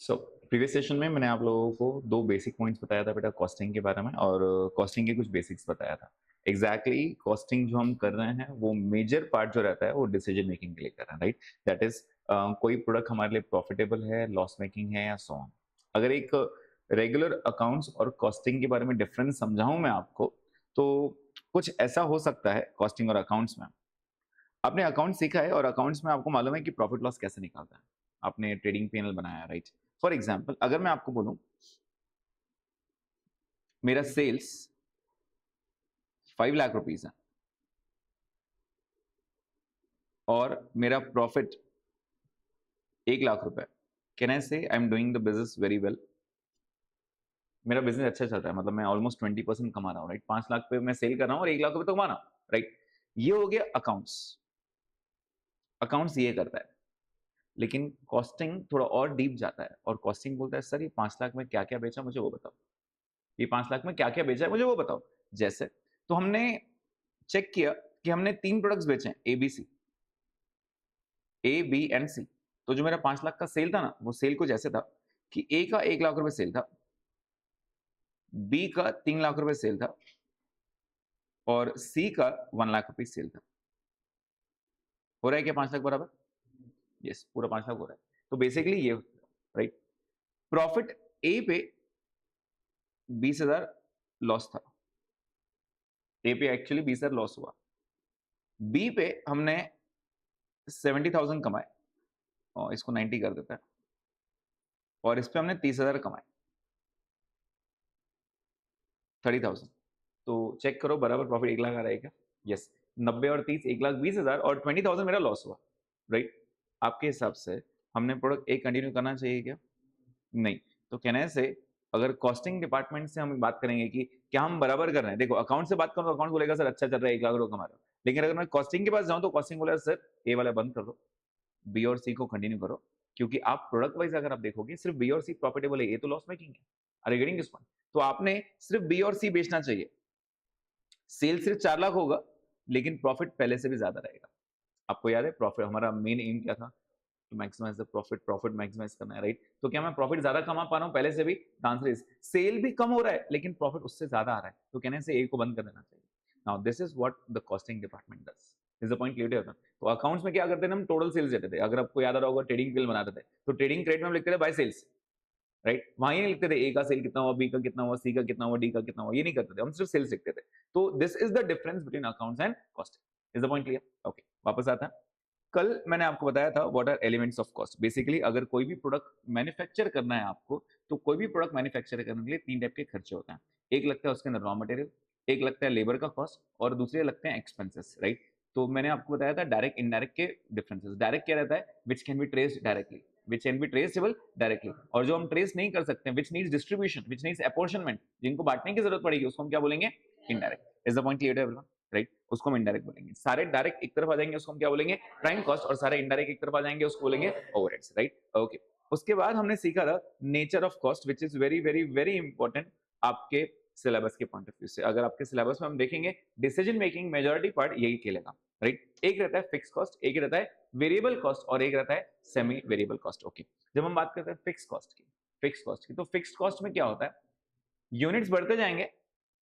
So previous session में मैंने आप लोगों को दो बेसिक पॉइंट्स बताया था बेटा कॉस्टिंग के बारे में और कॉस्टिंग के कुछ बेसिक्स बताया था। एग्जैक्टली कॉस्टिंग जो हम कर रहे हैं वो मेजर पार्ट जो रहता है वो डिसीजन मेकिंग के लिए कर रहे हैं, राइट? दैट इज कोई प्रोडक्ट हमारे लिए प्रॉफिटेबल है, लॉस मेकिंग है या सो ऑन। अगर एक रेगुलर अकाउंट्स और कॉस्टिंग के बारे में डिफरेंस समझाऊं मैं आपको, तो कुछ ऐसा हो सकता है कॉस्टिंग और अकाउंट्स में। आपने अकाउंट सीखा है और अकाउंट्स में आपको मालूम है कि प्रॉफिट लॉस कैसे निकालता है। आपने ट्रेडिंग पैनल बनाया, राइट? फॉर एग्जाम्पल अगर मैं आपको बोलूं मेरा सेल्स 5 लाख रुपीज है और मेरा प्रॉफिट 1 लाख रुपए, कैन आई से I am doing the business very well? मेरा बिजनेस अच्छा चल रहा है, मतलब मैं ऑलमोस्ट 20% कमा रहा हूँ, राइट? 5 लाख पे मैं सेल कर रहा हूँ और 1 लाख रुपए तो कमा रहा हूँ, राइट? ये हो गया अकाउंट्स। अकाउंट्स ये करता है, लेकिन कॉस्टिंग थोड़ा और डीप जाता है और कॉस्टिंग बोलता है सर ये 5 लाख में क्या क्या बेचा मुझे वो बताओ, ये 5 लाख में क्या क्या बेचा है मुझे वो बताओ। जैसे तो हमने चेक किया कि हमने 3 प्रोडक्ट्स बेचे हैं, एबीसी, ए बी एंड सी। तो जो मेरा 5 लाख का सेल था ना, वो सेल कुछ ऐसे था कि ए का 1 लाख रुपए सेल था, बी का 3 लाख रुपए सेल था और सी का 1 लाख रुपए सेल था। हो रहा है क्या 5 लाख बराबर? यस, पूरा 5 लाख हो रहा है। तो बेसिकली ये, राइट? प्रॉफिट ए पे 20,000 लॉस था, ए पे एक्चुअली 20,000 लॉस हुआ। बी पे हमने 70,000 कमाए और इसको 90 कर देता है, और इस पे हमने 30,000 कमाए, 30,000। तो चेक करो बराबर प्रॉफिट 1 लाख आ रहा है क्या? यस। 90 और 30, 1,20,000 और 20,000 मेरा लॉस हुआ, राइट? आपके हिसाब से हमने प्रोडक्ट ए कंटिन्यू करना चाहिए क्या? नहीं। तो कहने से अगर कॉस्टिंग डिपार्टमेंट से हम बात करेंगे कि क्या हम बराबर कर रहे हैं, देखो अकाउंट से बात करो तो अकाउंट बोलेगा सर अच्छा चल रहा है, 1 लाख रुपए कमा रहा हूं। लेकिन अगर मैं कॉस्टिंग के पास जाऊं तो कॉस्टिंग बोलेगा सर ए वाला बंद कर दो, बी और सी को कंटिन्यू करो। क्योंकि आप प्रोडक्ट वाइज अगर आप देखोगे सिर्फ बी और सी प्रॉफिटेबल है, ए तो लॉस मेकिंग है। Are you getting this point? तो आपने सिर्फ बी और सी बेचना चाहिए। सेल सिर्फ 4 लाख होगा लेकिन प्रॉफिट पहले से भी ज्यादा रहेगा। आपको याद है प्रॉफिट हमारा मेन एम क्या था? To maximize the profit, profit maximize करना है, राइट? तो क्या मैं प्रॉफिट ज्यादा कमा पा रहा हूं पहले से भी? द आंसर इज सेल भी कम हो रहा है लेकिन प्रॉफिट उससे ज्यादा आ रहा है, तो कहने से ए को बंद कर देना चाहिए। Now this is what the costing department does. Is the point clear होता है? तो अकाउंट्स में क्या करते थे हम? टोटल सेल्स देते थे। अगर आपको याद आ रहा होगा ट्रेडिंग बिल बनाते थे तो ट्रेडिंग क्रेडिट में हम लिखते थे बाय सेल्स, राइट? वहां ये नहीं लिखते थे ए का सेल कितना हुआ, बी का कितना हुआ, सी का कितना हुआ, डी का कितना हुआ, ये नहीं करते थे, हम सिर्फ सेल्स लिखते थे। तो this is the difference between accounts and costing. Is the point clear? Okay, वापस आता है। कल मैंने आपको बताया था what are elements of cost. Basically अगर कोई भी प्रोडक्ट मैन्युफैक्चर करना है आपको, तो कोई भी प्रोडक्ट मैन्युफैक्चर करने के लिए 3 टाइप के खर्चे होते हैं। एक लगता है उसके अंदर रॉ मटेरियल, एक लगता है लेबर का कॉस्ट और दूसरे लगते हैं एक्सपेंसेस, राइट? तो मैंने आपको बताया था डायरेक्ट इनडायरेक्ट के डिफरेंसेस। डायरेक्ट क्या रहता है? Which can be traced directly, which can be traceable directly. और जो हम ट्रेस नहीं कर सकते, which needs distribution, which needs apportionment, जिनको बांटने की जरूरत पड़ेगी, उसको हम क्या बोलेंगे? Indirect. Is the point clear है, राइट? उसको हम इनडायरेक्ट बोलेंगे। सारे डायरेक्ट एक तरफ आ जाएंगे उसको हम क्या बोलेंगे? Prime cost. और सारे इनडायरेक्ट एक तरफ आ जाएंगे उसको बोलेंगे ओवरहेड्स, राइट? ओके। उसके बाद हमने सीखा था nature of cost, which is very very very important आपके सिलेबस के पॉइंट ऑफ व्यू से। अगर आपके सिलेबस में हम देखेंगे डिसीजन मेकिंग मेजॉरिटी पार्ट यही खेलेगा, राइट? एक रहता है फिक्स कॉस्ट, एक रहता है वेरिएबल कॉस्ट और एक रहता है सेमी वेरिएबल कॉस्ट। ओके, जब हम बात करते हैं फिक्स कॉस्ट की, तो फिक्स कॉस्ट में क्या होता है? यूनिट्स बढ़ते जाएंगे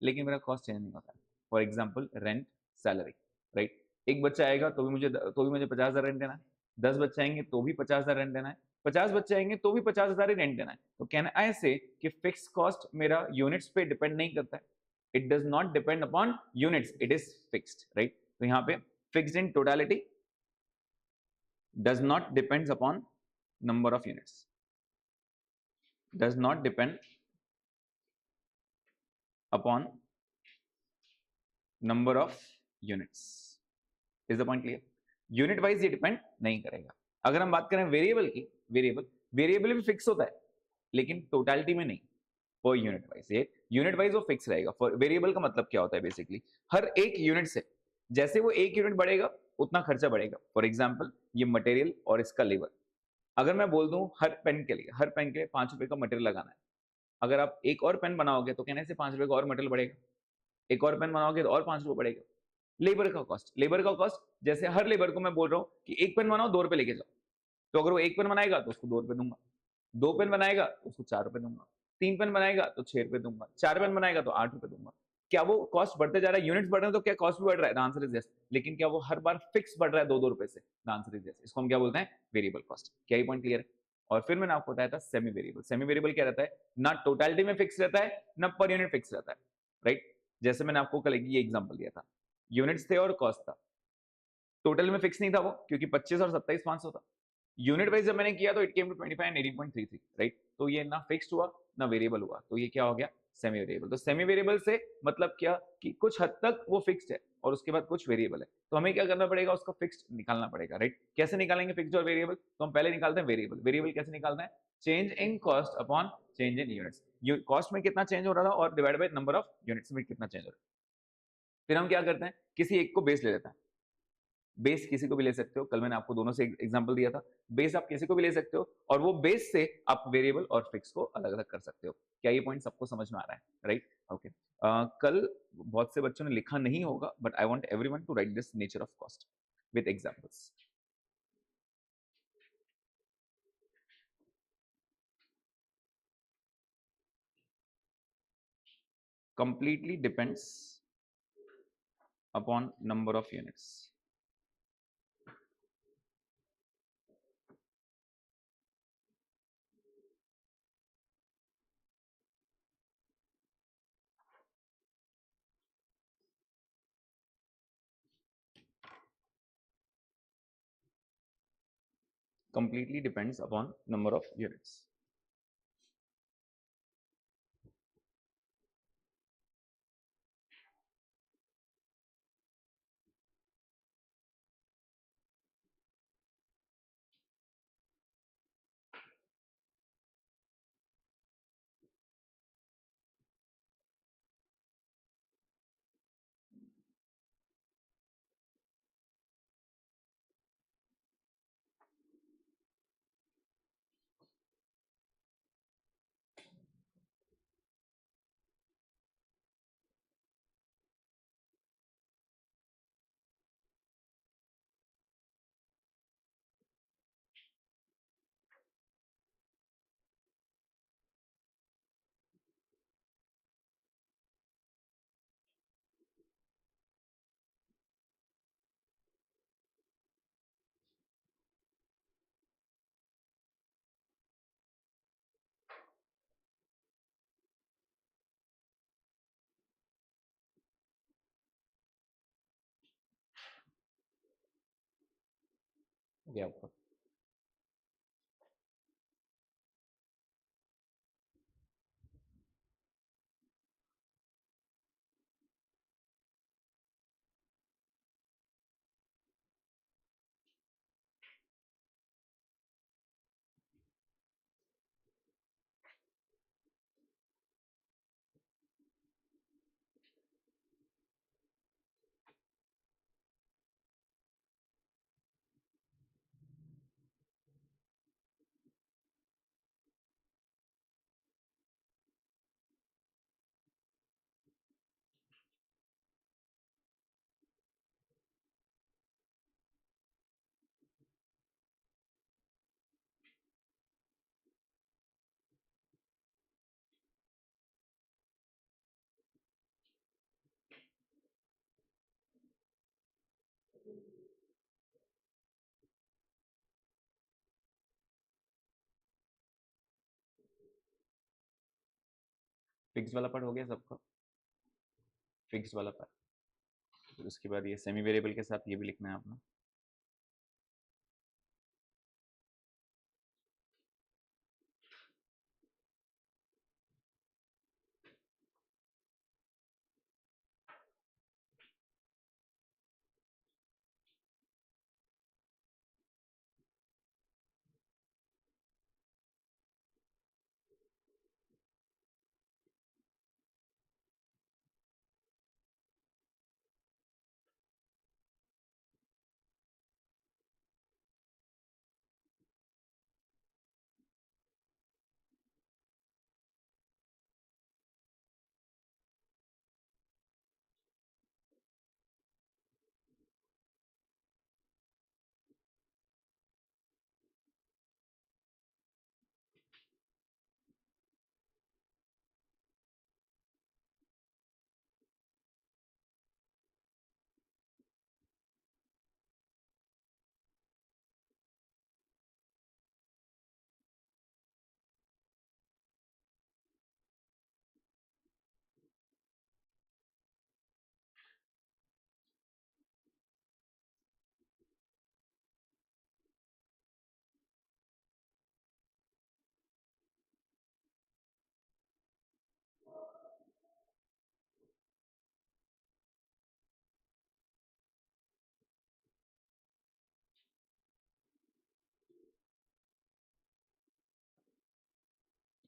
लेकिन मेरा कॉस्ट चेंज नहीं होता है। For example rent, salary, right? एक बच्चा आएगा तो भी मुझे 50,000 रेंट देना है, 10 बच्चे आएंगे तो भी 50,000 रेंट देना है, 50 बच्चे आएंगे तो भी 50,000 ही रेंट देना है। तो कैन आई से कि फिक्स कॉस्ट मेरा यूनिट्स पे डिपेंड नहीं करता है। It does not depend upon units, it is fixed, right? तो यहाँ पे fixed in totality does not depends upon number of units, does not depend upon number of units। Is the point clear? Unit wise ये depend नहीं करेगा। अगर हम बात करें वेरिएबल की, वेरिएबल भी फिक्स होता है लेकिन टोटलिटी में नहीं, पर यूनिट वाइज। ये यूनिट वाइज वो फिक्स रहेगा। फॉर वेरिएबल का मतलब क्या होता है? बेसिकली हर एक यूनिट से जैसे वो एक यूनिट बढ़ेगा उतना खर्चा बढ़ेगा। फॉर एग्जाम्पल ये मटेरियल और इसका लेबर, अगर मैं बोल दूं हर पेन के लिए 5 रुपए का मटेरियल लगाना है, अगर आप एक और पेन बनाओगे तो कहने से 5 रुपए का और मटेरियल बढ़ेगा, एक और पेन बनाओगे तो और 5 रुपए बढ़ेगा। लेबर का कॉस्ट जैसे हर लेबर को मैं बोल रहा हूँ कि एक पेन बनाओ 2 रुपए लेके जाओ, तो अगर वो एक पेन बनाएगा तो उसको 2 रुपए दूंगा, 2 पेन बनाएगा तो उसको 4 रुपए दूंगा, 3 पेन बनाएगा तो 6 रुपए दूंगा, 4 पेन बनाएगा तो 8 रुपए दूंगा। क्या वो कॉस्ट बढ़ते जा रहा है, यूनिट्स बढ़ रहे हैं तो क्या कॉस्ट भी बढ़ रहा है? The answer is yes. लेकिन क्या वो हर बार फिक्स बढ़ रहा है 2-2 रुपए से? The answer is yes. इसको हम क्या बोलते हैं? Variable cost. क्या ये पॉइंट क्लियर है? और फिर मैंने आपको बताया था सेमी वेरिएबल। सेमी वेरिएबल क्या रहता है? ना टोटलिटी में फिक्स रहता है, ना पर यूनिट फिक्स रहता है, राइट? जैसे मैंने आपको कल ये एग्जांपल दिया था, यूनिट्स थे और कॉस्ट था, टोटल में फिक्स नहीं था वो, क्योंकि 25 और 27,500 था। यूनिट वाइज जब मैंने किया तो it came to 25 and 18.33, right? तो ये ना फिक्स्ड हुआ ना वेरिएबल हुआ, तो ये क्या हो गया? Semi variable. तो सेमी वेरिएबल से मतलब क्या कि कुछ हद तक वो फिक्स्ड है और उसके बाद कुछ वेरिएबल है, तो हमें क्या करना पड़ेगा? उसका फिक्स्ड निकालना पड़ेगा, राइट? कैसे निकालेंगे फिक्स्ड और वेरिएबल? तो हम पहले निकालते हैं वेरिएबल। वेरिएबल कैसे निकालना है? Change in cost upon change in units. Cost में कितना चेंज हो रहा था और divide by number of units में कितना चेंज हो रहा है। फिर हम क्या करते हैं? किसी एक को बेस ले लेते हैं। बेस किसी को भी ले सकते हो, कल मैंने आपको दोनों से एग्जांपल दिया था। बेस आप किसी को भी ले सकते हो और वो बेस से आप वेरिएबल और फिक्स को अलग अलग कर सकते हो। क्या ये पॉइंट सबको समझ में आ रहा है? राइट? ओके। कल बहुत से बच्चों ने लिखा नहीं होगा, but I want everyone to write this nature of cost with examples. completely depends upon number of units. Completely depends upon number of units. Okay, आपका फिक्स वाला पार्ट हो गया सबका? फिक्स वाला पार्ट। फिर उसके बाद ये सेमी वेरिएबल के साथ ये भी लिखना है आपने।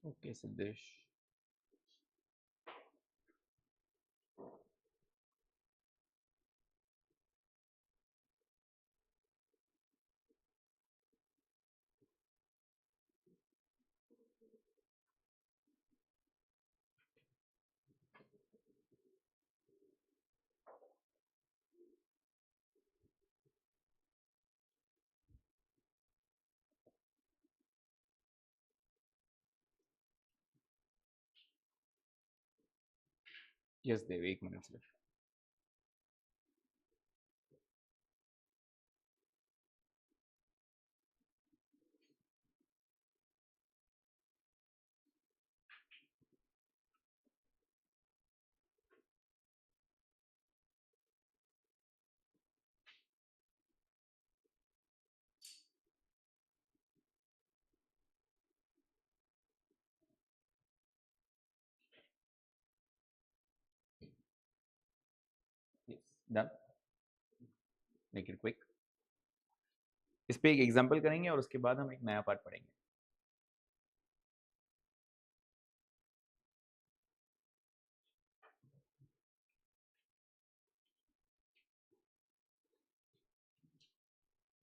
ओके सिद्धेश। यस देव, 1 मिनट सिर्फ। Yes done, make it quick. इस पे एक एग्जांपल करेंगे और उसके बाद हम एक नया पार्ट पढ़ेंगे।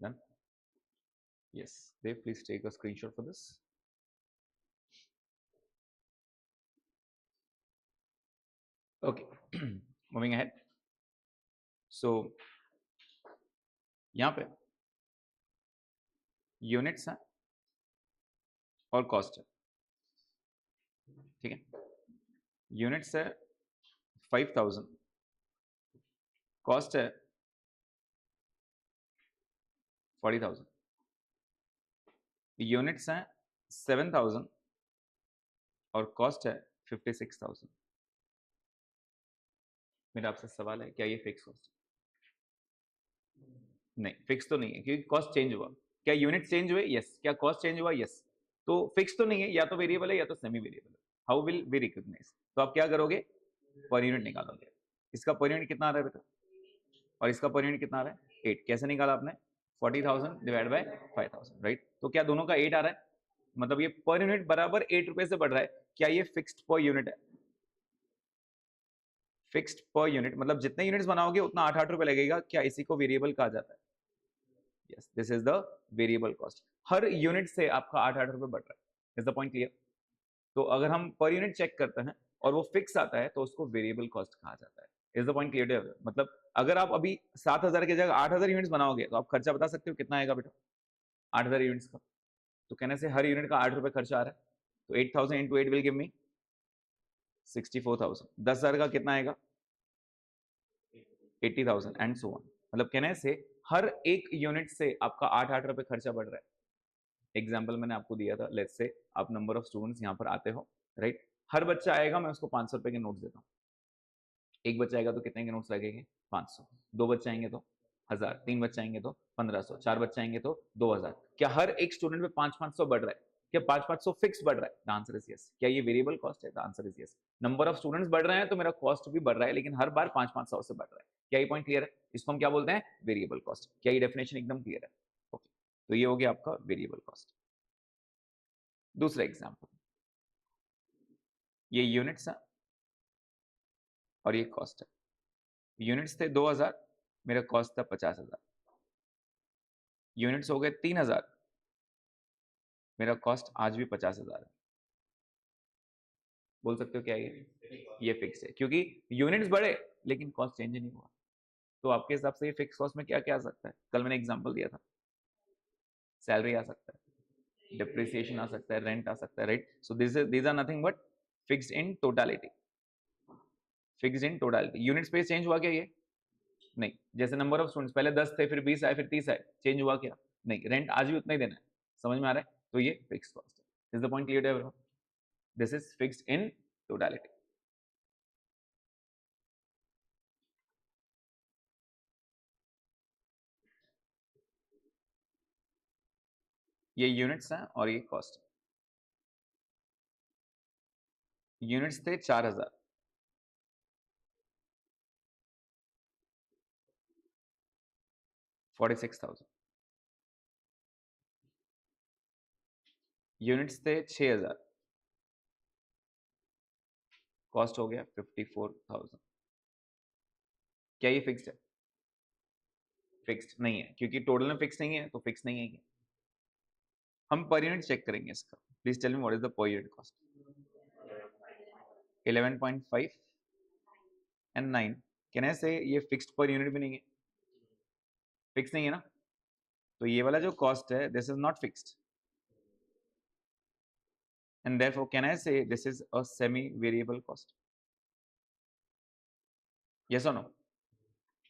Done. Yes Dev, please take a screenshot for this. Okay, moving ahead. So यहाँ पे यूनिट्स हैं और कॉस्ट है, ठीक है। यूनिट्स है 5000, कॉस्ट है 40,000। यूनिट्स हैं 7000 और कॉस्ट है 56,000। मेरा आपसे सवाल है, क्या ये फिक्स कॉस्ट? नहीं, फिक्स तो नहीं है क्योंकि कॉस्ट चेंज हुआ। क्या यूनिट चेंज हुए? यस। क्या कॉस्ट चेंज हुआ? यस। तो फिक्स तो नहीं है, या तो वेरिएबल है या तो सेमी वेरिएबल है। How will we recognise? तो आप क्या करोगे? पर यूनिट निकालोगे। इसका पर यूनिट कितना आ रहा है बेटा? और इसका पर यूनिट कितना आ रहा है? 8। कैसे निकाला आपने? 40,000 डिवाइड बाय 5,000, राइट। तो क्या दोनों का 8 आ रहा है? मतलब ये पर यूनिट बराबर 8 रुपए से बढ़ रहा है। क्या ये फिक्स्ड पर यूनिट है? फिक्स्ड पर यूनिट मतलब जितने यूनिट्स बनाओगे उतना 8 रुपए लगेगा। क्या इसी को वेरिएबल कहा जाता है? Yes, this is the variable cost. Her unit से आपका 8 रुपए बढ़ रहा है। Is the point clear? तो अगर हम पर यूनिट चेक करते हैं और वो फिक्स आता है तो उसको वेरिएबल कॉस्ट कहा जाता है। Is the point clear? मतलब अगर आप अभी 7,000 की जगह 8,000 यूनिट्स बनाओगे तो आप खर्चा बता सकते हो कितना आएगा बेटा? 8,000 यूनिट्स का। तो कहने से हर यूनिट का 8 रुपए खर्चा आ रहा है। तो 8,000 इंटू 8 विल गिव मी 64,000। 10,000 का कितना आएगा? 80,000 एंड सो ऑन। मतलब कहने से हर एक यूनिट से आपका 8 रुपए खर्चा बढ़ रहा है। एग्जाम्पल मैंने आपको दिया था, लेट्स से आप नंबर ऑफ स्टूडेंट्स यहाँ पर आते हो, राइट। हर बच्चा आएगा, मैं उसको 500 रुपए के नोट्स देता हूँ। एक बच्चा आएगा तो कितने के नोट्स लगेंगे? 500। दो बच्चे आएंगे तो 1000। तीन बच्चे आएंगे तो 1500। चार बच्चे आएंगे तो 2000। क्या हर एक स्टूडेंट पे 500-500 बढ़ रहा है? क्या 500-500 फिक्स बढ़ रहा है? The answer is yes. क्या ये वेरिएबल कॉस्ट है? The answer is yes. Number of students बढ़ रहे हैं तो मेरा कॉस्ट भी बढ़ रहा है, लेकिन हर बार 500-500 से बढ़ रहा है। क्या ये पॉइंट क्लियर है? इसको हम क्या बोलते हैं? Variable cost. क्या ये डेफिनेशन एकदम क्लियर है? ओके, तो ये हो गया आपका वेरिएबल कॉस्ट। दूसरा एग्जाम्पल, ये यूनिट्स है और ये कॉस्ट है। यूनिट्स थे 2000, मेरा कॉस्ट था 50,000। यूनिट्स हो गए 3,000, मेरा कॉस्ट आज भी 50,000 है। बोल सकते हो क्या ये फिक्स है? क्योंकि यूनिट्स बढ़े लेकिन कॉस्ट चेंज नहीं हुआ। तो आपके हिसाब से ये फिक्स कॉस्ट में क्या क्या आ सकता है? कल मैंने एग्जांपल दिया था, सैलरी आ सकता है, डिप्रिसिएशन आ सकता है, रेंट आ सकता है, right. So these are nothing but fixed in totality. Fixed in totality. Unit space change हुआ क्या? ये नहीं। जैसे नंबर ऑफ स्टूडेंट्स पहले 10 थे, फिर 20 आए, फिर 30 आए, चेंज हुआ क्या? नहीं। रेंट आज भी उतना ही देना है। समझ में आ रहा है? तो ये फिक्स कॉस्ट है। Is the point clear everyone? This is fixed in totality. ये यूनिट्स हैं और ये कॉस्ट है। यूनिट्स थे 4,000, 46,000। यूनिट्स थे 6,000, कॉस्ट हो गया 54,000। क्या ये फिक्स्ड है? फिक्स्ड नहीं है, क्योंकि टोटल में फिक्स नहीं है तो फिक्स नहीं है ये। हम पर यूनिट चेक करेंगे इसका। Please tell me what is the per unit cost. 11.5 and 9। Can I say ये फिक्स्ड पर यूनिट भी नहीं है? फिक्स नहीं है ना, तो ये वाला जो कॉस्ट है this is not fixed, and therefore can I say this is a semi variable cost. Yes और नो?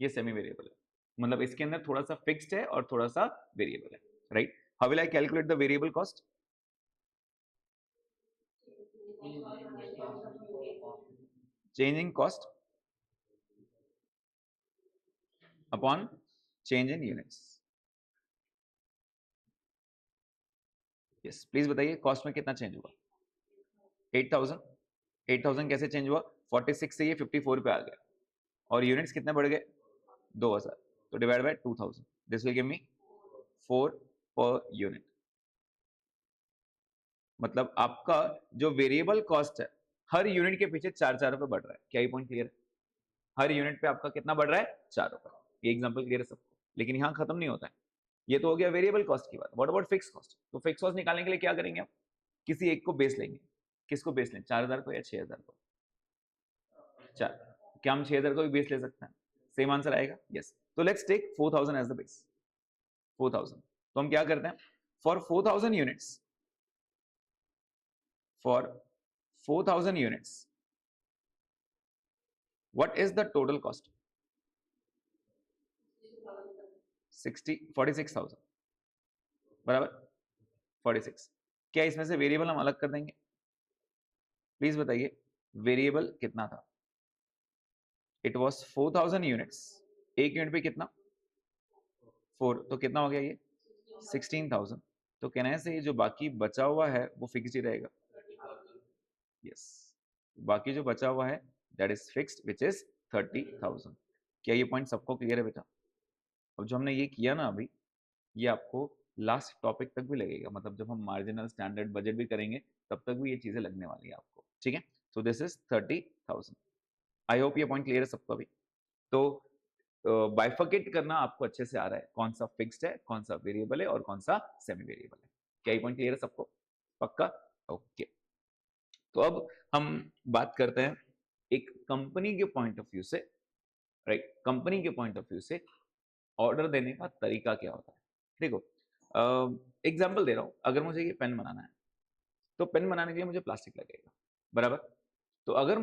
ये सेमी वेरिएबल है, मतलब इसके अंदर थोड़ा सा फिक्स्ड है और थोड़ा सा वेरिएबल है, right? How will I calculate the variable cost? Change in cost upon change in units. Yes, please बताइए कॉस्ट में कितना चेंज हुआ? 8,000। 8,000 कैसे चेंज हुआ? 46 से ये 54 पे आ गया, और यूनिट्स कितने बढ़ गए? 2,000। तो divide by 2,000, this will give me 4 per unit. मतलब आपका जो वेरिएबल कॉस्ट है हर यूनिट के पीछे 4 रुपए बढ़ रहा है। क्या ये पॉइंट क्लियर है? हर यूनिट पे आपका कितना बढ़ रहा है? 4 रुपए। ये एग्जांपल क्लियर है सबको? लेकिन यहाँ खत्म नहीं होता है, ये तो हो गया वेरिएबल कॉस्ट की बात। What about fix cost? तो फिक्स कॉस्ट निकालने के लिए क्या करेंगे आप? किसी एक को बेस लेंगे। किसको बेस लें? 4,000 को या 6,000 को? 4। क्या हम 6,000 को भी बेस ले सकते हैं? सेम आंसर आएगा। यस, तो let's take 4,000 as the base. 4,000, तो हम क्या करते हैं? For 4,000 units, for 4,000 units what is the total cost? 46,000 बराबर 46। क्या इसमें से वेरिएबल हम अलग कर देंगे? प्लीज बताइए वेरिएबल कितना था? It was 4,000 units. एक यूनिट पे कितना? 4, तो कितना हो गया ये? 16,000। तो कहना से जो बाकी बचा हुआ है वो फिक्स ही रहेगा। यस, बाकी जो बचा हुआ है that is fixed which is 30,000। क्या ये पॉइंट सबको क्लियर है बेटा? अब जो हमने ये किया ना अभी, ये आपको लास्ट टॉपिक तक भी लगेगा, मतलब जब हम मार्जिनल स्टैंडर्ड बजट भी करेंगे तब तक भी ये चीजें लगने वाली है आपको, ठीक है? So this is 30,000। I hope ये पॉइंट क्लियर है सबको अभी। तो बाइफर्केट करना आपको अच्छे से आ रहा है, कौन सा फिक्स्ड है, कौन सा वेरिएबल है और कौन सा सेमी वेरिएबल है। क्या ये पॉइंट क्लियर है सबको? पक्का? ओके। तो अब हम बात करते हैं एक कंपनी के पॉइंट ऑफ व्यू से, राइट? कंपनी के पॉइंट ऑफ व्यू से ऑर्डर देने का तरीका क्या होता है। देखो, एग्जाम्पल दे रहा हूं, अगर मुझे ये पेन बनाना है तो पेन बनाने के लिए मुझे प्लास्टिक लगेगा, बराबर? तो अगर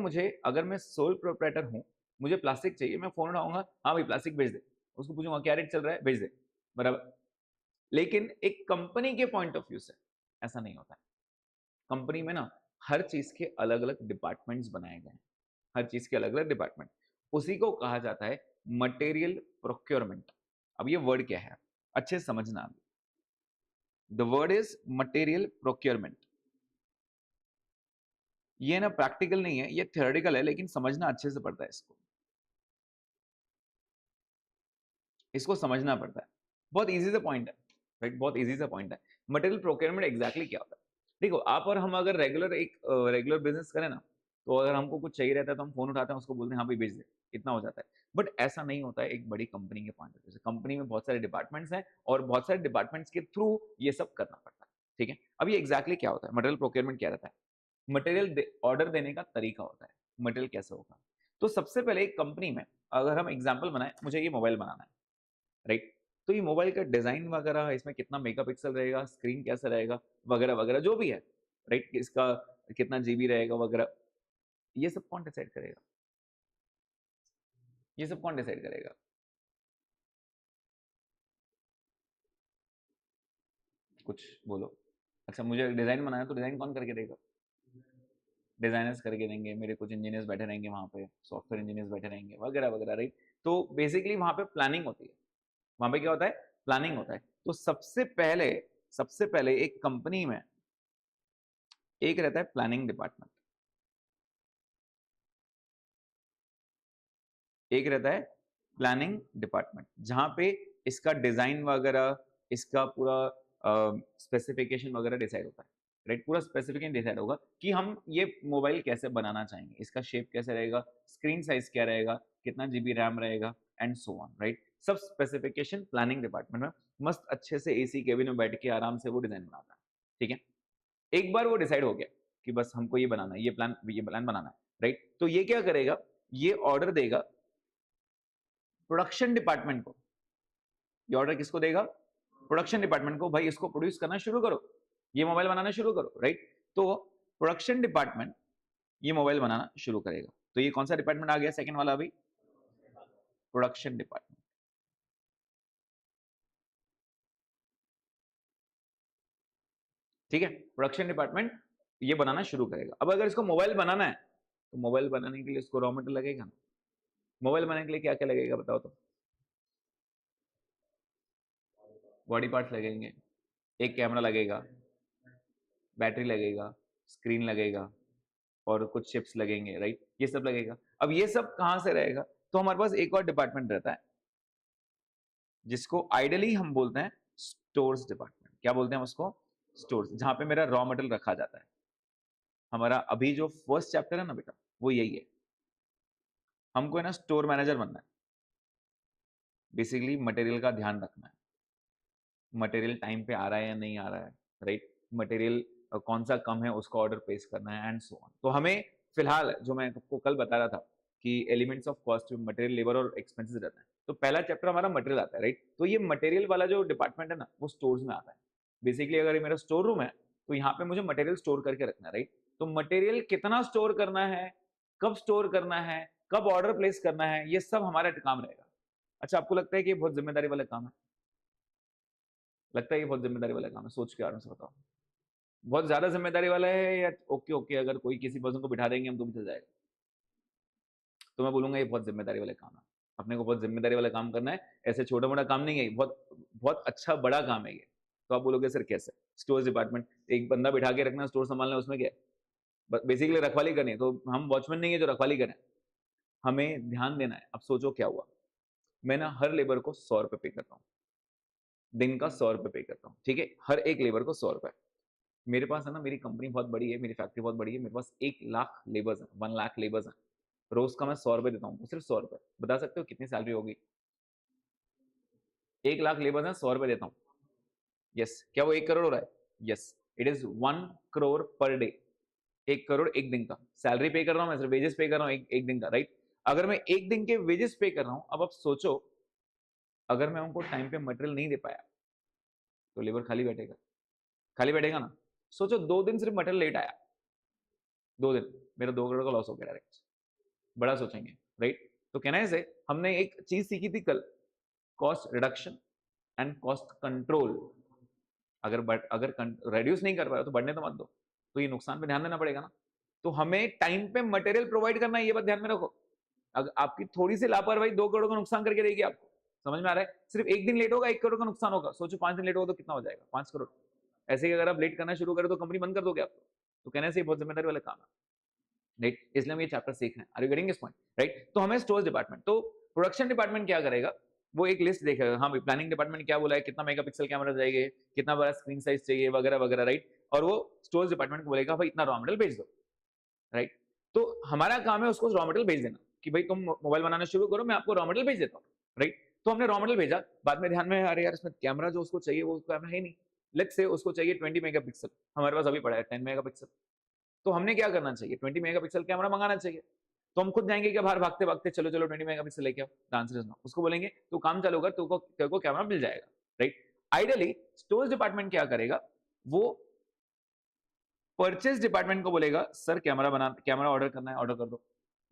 मैं सोल प्रोप्राइटर हूं, मुझे प्लास्टिक चाहिए, मैं फोन उठाऊंगा, हाँ भाई प्लास्टिक भेज दे, उसको पूछूंगा क्या रेट चल रहा है, भेज दे, बराबर? लेकिन एक कंपनी के पॉइंट ऑफ व्यू से ऐसा नहीं होता है। कंपनी में ना हर चीज के अलग अलग डिपार्टमेंट्स बनाए गए हैं, हर चीज के अलग अलग डिपार्टमेंट, उसी को कहा जाता है मटेरियल प्रोक्योरमेंट। अब ये वर्ड क्या है अच्छे से समझना। The word is material procurement. ये ना प्रैक्टिकल नहीं है, ये थ्योरेटिकल है, लेकिन समझना अच्छे से पड़ता है इसको। इसको समझना पड़ता है, बहुत इजी सा पॉइंट है, राइट? बहुत इजी सा पॉइंट है। मटेरियल प्रोक्योरमेंट एग्जैक्टली क्या होता है? देखो, आप और हम अगर रेगुलर बिजनेस करें ना, तो अगर हमको कुछ चाहिए रहता है तो हम फोन उठाते हैं, उसको बोलते हैं हाँ भाई भेज दे, इतना हो जाता है। बट ऐसा नहीं होता है एक बड़ी कंपनी के पॉइंट ऑफ व्यू से। कंपनी में बहुत सारे डिपार्टमेंट्स हैं और बहुत सारे डिपार्टमेंट्स के थ्रू ये सब करना पड़ता है, ठीक है? अब ये एग्जैक्टली क्या होता है? मटेरियल प्रोक्योरमेंट क्या रहता है? मटेरियल ऑर्डर देने का तरीका होता है, मटेरियल कैसे होगा। तो सबसे पहले एक कंपनी में अगर हम एग्जाम्पल बनाए, मुझे ये मोबाइल बनाना है, राइट? तो ये मोबाइल का डिजाइन वगैरह, इसमें कितना मेगापिक्सल रहेगा, स्क्रीन कैसा रहेगा, वगैरह वगैरह जो भी है, राइट? इसका कितना जीबी रहेगा वगैरह, ये सब कौन डिसाइड करेगा? ये सब कौन डिसाइड करेगा? कुछ बोलो। अच्छा, मुझे डिजाइन बनाना है तो डिजाइन कौन करके देगा? डिजाइनर्स करके देंगे, मेरे कुछ इंजीनियर्स बैठे रहेंगे वहां पे, सॉफ्टवेयर इंजीनियर्स बैठे रहेंगे वगैरह वगैरह, राइट? तो बेसिकली वहां पे प्लानिंग होती है। वहां पे क्या होता है? प्लानिंग होता है। तो सबसे पहले एक कंपनी में एक रहता है प्लानिंग डिपार्टमेंट, एक रहता है प्लानिंग डिपार्टमेंट, जहां पे इसका डिजाइन वगैरह, इसका पूरा स्पेसिफिकेशन वगैरह डिसाइड होता है। राइट। पूरा स्पेसिफिकेशन डिसाइड होगा कि हम ये मोबाइल कैसे बनाना चाहेंगे, इसका शेप कैसे रहेगा, स्क्रीन साइज क्या रहेगा, कितना जीबी रैम रहेगा एंड सो ऑन, राइट। सब स्पेसिफिकेशन प्लानिंग डिपार्टमेंट में मस्त अच्छे से एसी केबिन में बैठ के आराम से वो डिजाइन बनाता है, ठीक है। एक बार वो डिसाइड हो गया कि बस हमको ये बनाना है, ये प्लान बनाना है, राइट। तो ये क्या करेगा, ये ऑर्डर देगा प्रोडक्शन डिपार्टमेंट को। ये ऑर्डर किसको देगा, प्रोडक्शन डिपार्टमेंट को, भाई इसको प्रोड्यूस करना शुरू करो, ये मोबाइल बनाना शुरू करो, राइट। तो प्रोडक्शन डिपार्टमेंट ये मोबाइल बनाना शुरू करेगा। तो ये कौन सा डिपार्टमेंट आ गया सेकंड वाला, अभी प्रोडक्शन डिपार्टमेंट, ठीक है। प्रोडक्शन डिपार्टमेंट ये बनाना शुरू करेगा। अब अगर इसको मोबाइल बनाना है तो मोबाइल बनाने के लिए इसको रॉ मटेरियल लगेगा ना। मोबाइल बनाने के लिए क्या क्या लगेगा बताओ तो। बॉडी पार्ट्स लगेंगे, एक कैमरा लगेगा, बैटरी लगेगा, स्क्रीन लगेगा और कुछ चिप्स लगेंगे, राइट। ये सब लगेगा। अब ये सब कहां से रहेगा, तो हमारे पास एक और डिपार्टमेंट रहता है जिसको आइडियली हम बोलते हैं स्टोर्स डिपार्टमेंट। क्या बोलते हैं उसको, स्टोर्स, जहां पे मेरा रॉ मटेरियल रखा जाता है। हमारा अभी जो फर्स्ट चैप्टर है ना बेटा, वो यही है। हमको है ना स्टोर मैनेजर बनना है। बेसिकली मटेरियल का ध्यान रखना है, मटेरियल टाइम पे आ रहा है या नहीं आ रहा है, राइट। मटेरियल कौन सा कम है उसका ऑर्डर प्लेस करना है एंड सो ऑन। तो हमें फिलहाल जो मैं आपको कल बता रहा था कि एलिमेंट्स ऑफ कॉस्ट में मटेरियल, लेबर और एक्सपेंसेस रहता है। तो पहला चैप्टर हमारा मटेरियल आता है, राइट। तो ये मटेरियल वाला जो डिपार्टमेंट है ना, वो स्टोर्स में आता है। बेसिकली अगर ये मेरा स्टोर रूम है तो यहाँ पे मुझे मटेरियल स्टोर करके रखना है, राइट। तो मटेरियल कितना स्टोर करना है, कब स्टोर करना है, कब ऑर्डर प्लेस करना है, ये सब हमारा काम रहेगा। अच्छा, आपको लगता है कि ये बहुत जिम्मेदारी वाला काम है? लगता है ये बहुत जिम्मेदारी वाला काम है? सोच के आराम से बताओ, बहुत ज्यादा जिम्मेदारी वाला है या ओके ओके, अगर कोई किसी पर्सन को बिठा देंगे हम तो भी चल जाएगा? तो मैं बोलूंगा ये बहुत जिम्मेदारी वाला काम है। अपने को बहुत जिम्मेदारी वाला काम करना है, ऐसे छोटा मोटा काम नहीं है, बहुत बहुत अच्छा बड़ा काम है ये। तो आप बोलोगे सर कैसे? स्टोर डिपार्टमेंट, एक बंदा बिठा के रखना, स्टोर संभालना, उसमें क्या है, बेसिकली रखवाली करनी है। तो हम वॉचमैन नहीं है जो रखवाली करें, हमें ध्यान देना है। अब सोचो क्या हुआ, मैं ना हर लेबर को 100 रुपए पे करता हूँ, दिन का 100 रुपए पे करता हूँ, ठीक है। हर एक लेबर को 100 रुपए। मेरे पास है ना, मेरी कंपनी बहुत बड़ी है, मेरी फैक्ट्री बहुत बड़ी है, मेरे पास 1 लाख लेबर्स हैं, 1 लाख लेबर्स हैं। रोज का मैं 100 रुपए देता हूँ, सिर्फ 100 रुपए। बता सकते हो कितनी सैलरी होगी? 1 लाख लेबर्स हैं, 100 रुपए देता हूँ। यस, क्या वो 1 करोड़ हो रहा है? Yes, it is 1 crore per day. 1 crore एक दिन का सैलरी पे कर रहा हूँ मैं, सिर्फ वेजेस पे कर रहा हूँ एक दिन का, राइट। अगर मैं एक दिन के वेजेस पे कर रहा हूँ, अब आप सोचो अगर मैं उनको टाइम पे मटेरियल नहीं दे पाया तो लेबर खाली बैठेगा, खाली बैठेगा ना। सोचो 2 दिन सिर्फ मटेरियल लेट आया, 2 दिन, मेरा 2 करोड़ का लॉस हो गया डायरेक्ट। बड़ा सोचेंगे, राइट। तो कहना है से हमने एक चीज सीखी थी कल, cost reduction and cost control. अगर रेड्यूस नहीं कर पा रहे तो बढ़ने तो मत दो, तो ये नुकसान पे ध्यान देना पड़ेगा ना। तो हमें टाइम पे मटेरियल प्रोवाइड करना है, ये बात ध्यान में रखो। अगर आपकी थोड़ी सी लापरवाही 2 करोड़ का नुकसान करके देगी आपको। समझ में आ रहा है? सिर्फ एक दिन लेट होगा 1 करोड़ का नुकसान होगा। सोचो 5 दिन लेट होगा तो कितना हो जाएगा, 5 करोड़। ऐसे ही अगर आप लेट करना शुरू करें तो कंपनी बंद कर दोगे आप। तो कहने से बहुत जिम्मेदारी वाला काम है, राइट। इसलिए हम ये चैप्टर सीख रहे हैं। Are you getting this point, right. तो हमें स्टोर्स डिपार्टमेंट, तो प्रोडक्शन डिपार्टमेंट क्या करेगा, वो एक लिस्ट देखेगा। हाँ, प्लानिंग डिपार्टमेंट क्या बोला है, कितना मेगापिक्सल कैमरा चाहिए, कितना बड़ा स्क्रीन साइज चाहिए, वगैरह वगैरह, राइट। और वो स्टोर्स डिपार्टमेंट को बोलेगा भाई इतना रॉ मटेरियल भेज दो, राइट। तो हमारा काम है उसको रॉ मटेरियल भेज देना कि भाई तुम मोबाइल बनाना शुरू करो, मैं आपको रॉ मटेरियल भेज देता हूँ, राइट। तो हमने रॉ मटेरियल भेजा, बाद में ध्यान में अरे यार इसमें कैमरा जो उसको चाहिए वो कैमरा है नहीं। लेट्स से उसको चाहिए 20 मेगापिक्सल, हमारे पास अभी पड़ा है 10 मेगापिक्सल। तो हमने क्या करना चाहिए, 20 मेगापिक्सल कैमरा मंगाना चाहिए। तो हम खुद जाएंगे क्या बाहर भागते भागते, चलो चलो 20 मेगापिक्सल लेके आओ? The answer is no. उसको बोलेंगे तू काम चालू कर, तेरे को कैमरा मिल जाएगा, राइट। आइडियली स्टोरेज डिपार्टमेंट क्या करेगा, वो परचेज डिपार्टमेंट को बोलेगा सर कैमरा ऑर्डर करना है, ऑर्डर कर दो,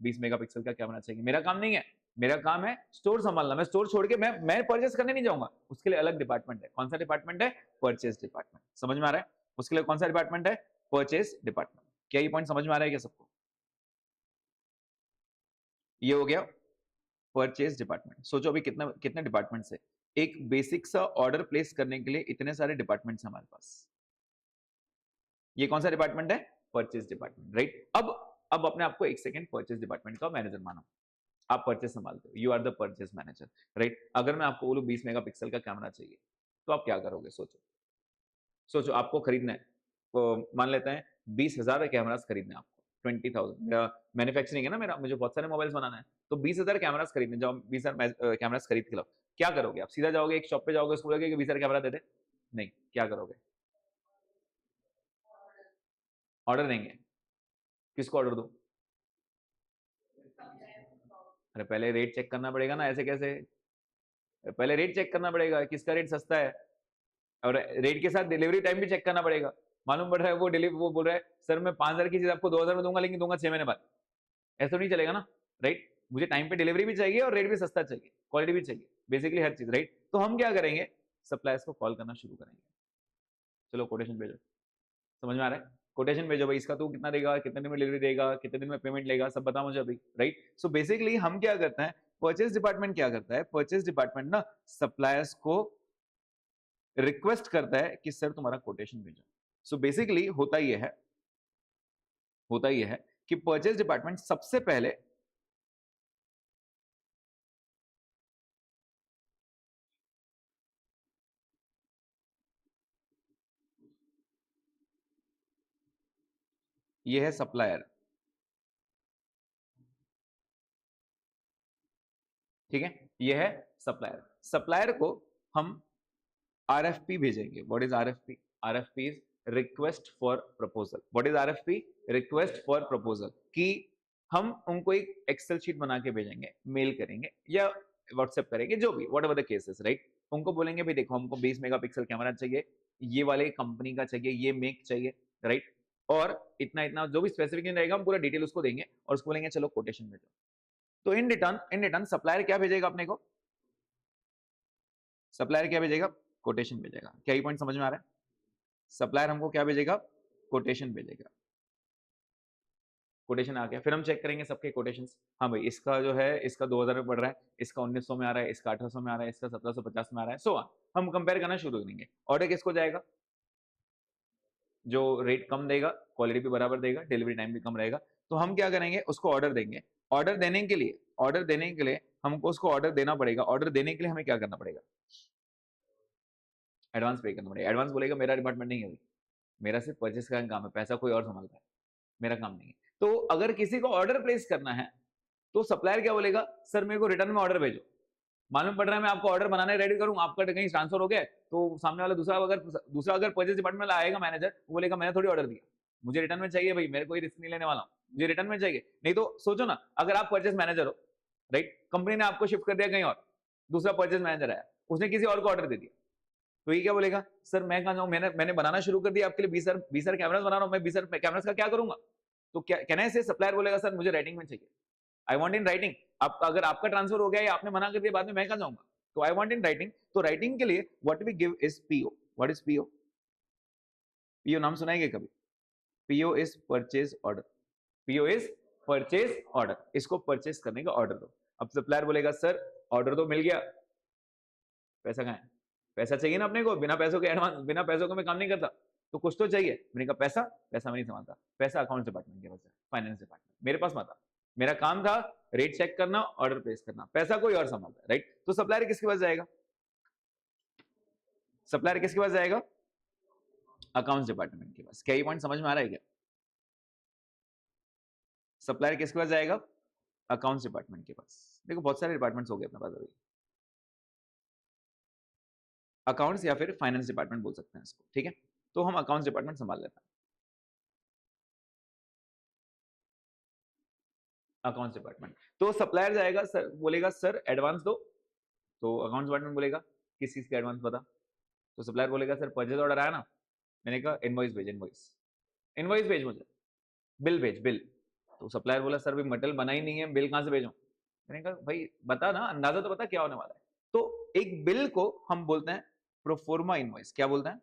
20 मेगापिक्सल का कैमरा चाहिए। मेरा काम नहीं है, मेरा काम है स्टोर संभालना। मैं स्टोर छोड़ के मैं परचेज करने नहीं जाऊंगा, उसके लिए अलग डिपार्टमेंट है। कौन सा डिपार्टमेंट है? Purchase department. समझ में आ रहा है? उसके लिए कौन सा डिपार्टमेंट है? Purchase department. क्या ये पॉइंट समझ में आ रहा है क्या सबको? ये हो गया परचेज डिपार्टमेंट। सोचो अभी कितना कितने डिपार्टमेंट्स है। एक बेसिक सा ऑर्डर प्लेस करने के लिए इतने सारे डिपार्टमेंट्स हमारे पास। ये कौन सा डिपार्टमेंट है? Purchase department, right. अब अपने आपको एक सेकंड परचेज डिपार्टमेंट का मैनेजर मानो। आप परचेज संभालते हो, you are the purchase manager, right. अगर मैं आपको बोलूं 20 मेगापिक्सल का कैमरा चाहिए तो आप क्या करोगे? सोचो, सोचो आपको खरीदना है, मान लेते हैं 20,000 कैमरास खरीदने आपको, 20,000 मेरा मैन्युफैक्चरिंग है ना, मेरा मुझे बहुत सारे मोबाइल्स बनाना है, तो 20,000 कैमरास खरीदने जाओ, 20,000 कैमरास खरीद के लाओ, क्या करोगे आप? सीधा जाओगे एक शॉप पे जाओगे, उसको बोलोगे कि 20,000 कैमरा दे दे? नहीं, क्या करोगे? ऑर्डर देंगे। किसको ऑर्डर दो? अरे पहले रेट चेक करना पड़ेगा ना, ऐसे कैसे? पहले रेट चेक करना पड़ेगा, किसका रेट सस्ता है, और रेट के साथ डिलीवरी टाइम भी चेक करना पड़ेगा। मालूम पड़ रहा है वो बोल रहा है सर मैं 5,000 की चीज आपको 2,000 में दूंगा, लेकिन दूंगा 6 महीने बाद। ऐसा तो नहीं चलेगा ना, राइट? मुझे टाइम पे डिलीवरी भी चाहिए और रेट भी सस्ता चाहिए, क्वालिटी भी चाहिए, बेसिकली हर चीज, राइट? तो हम क्या करेंगे, सप्लायर्स को कॉल करना शुरू करेंगे। चलो कोटेशन भेजो, समझ में आ रहा है? कोटेशन भेजो भाई, इसका तू कितना देगा, कितने दिन में डिलीवरी देगा, कितने दिन में पेमेंट लेगा, सब बता मुझे अभी, राइट? सो बेसिकली हम क्या करते हैं, परचेज डिपार्टमेंट क्या करता है, परचेज डिपार्टमेंट ना सप्लायर्स को रिक्वेस्ट करता है कि सर तुम्हारा कोटेशन भेजो। सो बेसिकली होता यह है कि परचेज डिपार्टमेंट सबसे पहले यह है सप्लायर, ठीक है? यह है सप्लायर। सप्लायर को हम आरएफपी भेजेंगे। What is RFP? RFP is request for proposal. What is RFP? Request for proposal. कि हम उनको एक एक्सेल शीट बना के भेजेंगे, मेल करेंगे या व्हाट्सएप करेंगे, जो भी, what ever the cases, right? उनको बोलेंगे भाई देखो हमको 20 मेगापिक्सल कैमरा चाहिए, ये वाले कंपनी का चाहिए, ये मेक चाहिए, राइट? और इतना इतना जो भी स्पेसिफिकेशन रहेगा हम पूरा डिटेल उसको देंगे और उसको बोलेंगे चलो कोटेशन भेजो। तो इन रिटर्न सप्लायर क्या भेजेगा अपने को? सप्लायर क्या भेजेगा? कोटेशन भेजेगा। क्या ये पॉइंट समझ में आ रहा है? सप्लायर हमको क्या भेजेगा? कोटेशन भेजेगा। कोटेशन आ गया, फिर हम चेक करेंगे सबके कोटेशंस। हाँ भाई इसका जो है, इसका 2,000 में पड़ रहा है, इसका 1,900 में आ रहा है, इसका 1,800 में आ रहा है, इसका 1,750 में आ रहा है, सो हम कंपेयर करना शुरू करेंगे। ऑर्डर किसको जाएगा? जो रेट कम देगा, क्वालिटी भी बराबर देगा, डिलीवरी टाइम भी कम रहेगा, तो हम क्या करेंगे, उसको ऑर्डर देंगे। ऑर्डर देने के लिए हमको उसको ऑर्डर देना पड़ेगा। ऑर्डर देने के लिए हमें क्या करना पड़ेगा? एडवांस पे करना पड़ेगा। एडवांस बोलेगा मेरा डिपार्टमेंट नहीं है अभी, मेरा सिर्फ परचेस का काम है, पैसा कोई और संभालता है, मेरा काम नहीं है। तो अगर किसी को ऑर्डर प्लेस करना है तो सप्लायर क्या बोलेगा, सर मेरे को रिटर्न में ऑर्डर भेजो। मालूम पड़ रहा है मैं आपको ऑर्डर बनाने रेडी करूँ, आपका कहीं ट्रांसफर हो गया तो सामने वाला दूसरा अगर परचेस डिपार्टमेंट में आएगा मैनेजर, वो बोलेगा मैंने थोड़ी ऑर्डर दिया, मुझे रिटर्न में चाहिए भाई, मेरे कोई रिस्क नहीं लेने वाला हूँ, मुझे रिटर्न में चाहिए। नहीं तो सोचो ना, अगर आप परचेस मैनेजर हो, राइट, कंपनी ने आपको शिफ्ट कर दिया कहीं और, दूसरा परचेस मैनेजर आया, उसने किसी और को ऑर्डर दे दिया, तो ये क्या बोलेगा, सर मैं कहाँ जाऊँ, मैंने बनाना शुरू कर दिया आपके लिए, 20,000 कैमरास बना रहा हूँ मैं, 20,000 कैमरास का क्या करूंगा? तो क्या कहना है, सप्लायर बोलेगा सर मुझे राइटिंग में चाहिए, आई वांट इन राइटिंग। आप अगर आपका ट्रांसफर हो गया या आपने मना कर दिया बाद में, मैं कहाँ जाऊंगा? तो आई वांट इन राइटिंग। तो राइटिंग के लिए what we give is PO. What is PO? PO नाम सुनाएंगे कभी? PO is purchase order. PO is purchase order. इसको परचेज करने का ऑर्डर दो। अब सप्लायर बोलेगा सर ऑर्डर तो मिल गया, पैसा कहाँ है? पैसा चाहिए ना अपने को, बिना पैसों के एडवांस, बिना पैसों के मैं काम नहीं करता, तो कुछ तो चाहिए। मैंने कहा पैसा? पैसा मैं नहीं संभालता, पैसा अकाउंट डिपार्टमेंट के पास है, फाइनेंस डिपार्टमेंट, मेरे पास मत आ। मेरा काम था रेट चेक करना, ऑर्डर प्लेस करना, पैसा कोई और संभालता है, राइट? तो सप्लायर किसके पास जाएगा? सप्लायर किसके पास जाएगा? अकाउंट्स डिपार्टमेंट के पास। क्या ये पॉइंट समझ में आ रहा है क्या? सप्लायर किसके पास जाएगा? अकाउंट्स डिपार्टमेंट के पास। देखो बहुत सारे डिपार्टमेंट्स हो गए अपने पास अभी, अकाउंट्स या फिर फाइनेंस डिपार्टमेंट बोल सकते हैं इसको, ठीक है? तो हम अकाउंट्स डिपार्टमेंट संभाल लेते हैं। अकाउंट्स डिपार्टमेंट, तो सप्लायर जाएगा, सर बोलेगा सर एडवांस दो, तो अकाउंट्स डिपार्टमेंट बोलेगा किस चीज का एडवांस बता? तो सप्लायर बोलेगा सर परचेज ऑर्डर आया ना, मैंने कहा इनवॉइस भेज, इनवॉइस भेज मुझे, बिल भेज, बिल। तो सप्लायर बोला सर भी मटेरियल बना ही नहीं है, बिल कहां से भेजूं? मैंने कहा भाई बता ना, अंदाजा तो बता क्या होने वाला है। तो एक बिल को हम बोलते हैं प्रोफोर्मा इनवॉइस। क्या बोलते हैं?